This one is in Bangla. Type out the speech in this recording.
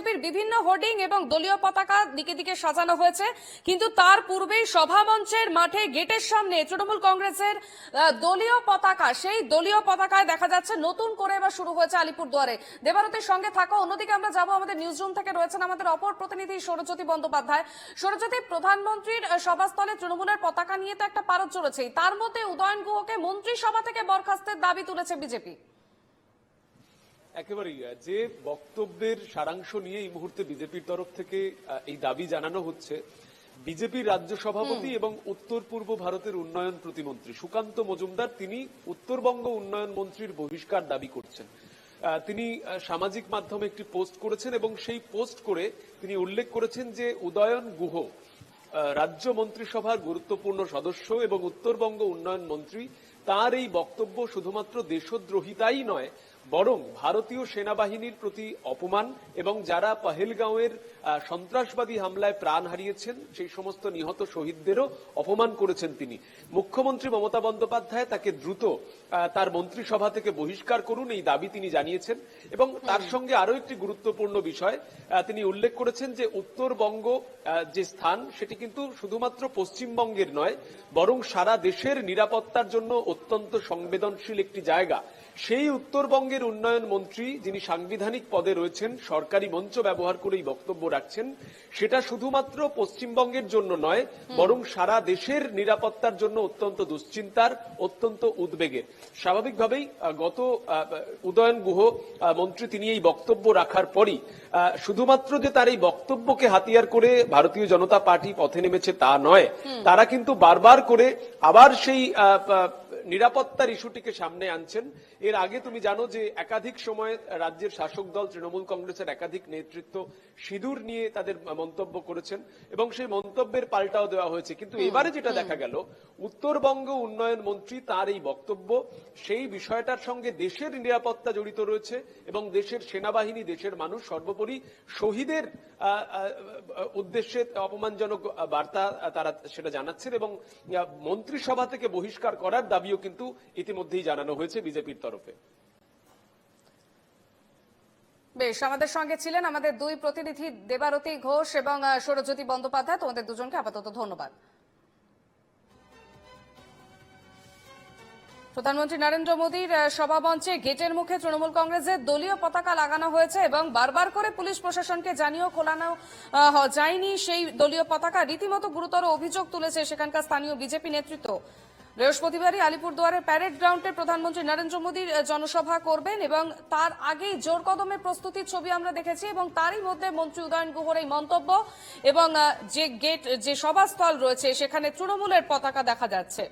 বিজেপির বিভিন্ন হোর্ডিং এবং দলীয় পতাকা দিকে দিকে সাজানো হয়েছে, কিন্তু তার পূর্বেই সভামঞ্চের মাঠে গেটের সামনে তৃণমূল কংগ্রেসের দলীয় পতাকা, সেই দলীয় পতাকায় দেখা যাচ্ছে নতুন করে এবার শুরু হয়েছে আলিপুরদুয়ারে। দেবারতির সঙ্গে থাকা, অন্যদিকে আমরা যাবো আমাদের নিউজ রুম থেকে রয়েছেন আমাদের অপর প্রতিনিধি সৌরজ্যোতি বন্দ্যোপাধ্যায়। সৌরজ্যোতি, প্রধানমন্ত্রীর সভাস্থলে তৃণমূলের পতাকা নিয়ে তো একটা পারদ চলেছেই, তার মধ্যে উদয়ন গুহকে মন্ত্রিসভা থেকে বরখাস্তের দাবি তুলেছে বিজেপি। একেবারেই যে বক্তব্যের সারাংশ নিয়ে এই মুহূর্তে বিজেপির তরফ থেকে এই দাবি জানানো হচ্ছে, বিজেপির রাজ্য সভাপতি এবং উত্তর পূর্ব ভারতের উন্নয়ন প্রতিমন্ত্রী সুকান্ত মজুমদার তিনি উত্তরবঙ্গ উন্নয়ন মন্ত্রীর বহিষ্কার দাবি করছেন। তিনি সামাজিক মাধ্যমে একটি পোস্ট করেছেন এবং সেই পোস্ট করে তিনি উল্লেখ করেছেন যে উদয়ন গুহ রাজ্য মন্ত্রিসভার গুরুত্বপূর্ণ সদস্য এবং উত্তরবঙ্গ উন্নয়ন মন্ত্রী, তার এই বক্তব্য শুধুমাত্র দেশদ্রোহিতাই নয়, বরং ভারতীয় সেনাবাহিনীর প্রতি অপমান এবং যারা পহেলগাঁওয়ের সন্ত্রাসবাদী হামলায় প্রাণ হারিয়েছেন সেই সমস্ত নিহত শহীদদেরও অপমান করেছেন তিনি। মুখ্যমন্ত্রী মমতা বন্দ্যোপাধ্যায় তাকে দ্রুত তার মন্ত্রিসভা থেকে বহিষ্কার করুন, এই দাবি তিনি জানিয়েছেন। এবং তার সঙ্গে আরো একটি গুরুত্বপূর্ণ বিষয় তিনি উল্লেখ করেছেন যে উত্তরবঙ্গ যে স্থান সেটি কিন্তু শুধুমাত্র পশ্চিমবঙ্গের নয়, বরং সারা দেশের নিরাপত্তার জন্য অত্যন্ত সংবেদনশীল একটি জায়গা। সেই উত্তরবঙ্গের উন্নয়ন মন্ত্রী যিনি সাংবিধানিক পদে রয়েছেন, সরকারি মঞ্চ ব্যবহার করে এই বক্তব্য রাখছেন, সেটা শুধুমাত্র পশ্চিমবঙ্গের জন্য নয়, বরং সারা দেশের নিরাপত্তার জন্য অত্যন্ত দুশ্চিন্তার, অত্যন্ত উদ্বেগের। স্বাভাবিকভাবেই গত উদয়ন গুহ মন্ত্রী তিনি এই বক্তব্য রাখার পরই শুধুমাত্র যে তার এই বক্তব্যকে হাতিয়ার করে ভারতীয় জনতা পার্টি পথে নেমেছে তা নয়, তারা কিন্তু বারবার করে আবার সেই নিরাপত্তার ইস্যুটিকে সামনে আনছেন। এর আগে তুমি জানো যে একাধিক সময় রাজ্যের শাসক দল তৃণমূল কংগ্রেসের একাধিক নেতৃত্ব সিঁদুর নিয়ে তাদের মন্তব্য করেছেন এবং সেই মন্তব্যের পাল্টাও দেওয়া হয়েছে। কিন্তু এবারে যেটা দেখা গেল, উত্তরবঙ্গ উন্নয়ন মন্ত্রী তার এই বক্তব্য সেই বিষয়টার সঙ্গে দেশের নিরাপত্তা জড়িত রয়েছে এবং দেশের সেনাবাহিনী, দেশের মানুষ, সর্বোপরি শহীদের উদ্দেশ্যে অপমানজনক বার্তা তারা সেটা জানাচ্ছেন এবং মন্ত্রিসভা থেকে বহিষ্কার করার দাবিও কিন্তু ইতিমধ্যেই জানানো হয়েছে বিজেপির তরফে। বেশ, আমাদের সঙ্গে ছিলেন আমাদের দুই প্রতিনিধি দেবারতী ঘোষ এবং সৌরজ্যোতি বন্দ্যোপাধ্যায়। তোমাদের দুজনকে আপাতত ধন্যবাদ। প্রধানমন্ত্রী নরেন্দ্র মোদীর সভামঞ্চে গেটের মুখে তৃণমূল কংগ্রেসের দলীয় পতাকা লাগানো হয়েছে এবং বারবার করে পুলিশ প্রশাসনকে জানিয়েও খোলানো যায়নি সেই দলীয় পতাকা। রীতিমতো গুরুতর অভিযোগ তুলেছে সেখানকার স্থানীয় বিজেপি নেতৃত্ব। বৃহস্পতিবারই আলিপুরদুয়ারের প্যারেড গ্রাউন্ডে প্রধানমন্ত্রী নরেন্দ্র মোদী জনসভা করবেন এবং তার আগেই জোর কদমে প্রস্তুতির ছবি আমরা দেখেছি এবং তারই মধ্যে মন্ত্রী উদয়ন গুহর এই মন্তব্য এবং যে গেট, যে সভাস্থল রয়েছে সেখানে তৃণমূলের পতাকা দেখা যাচ্ছে।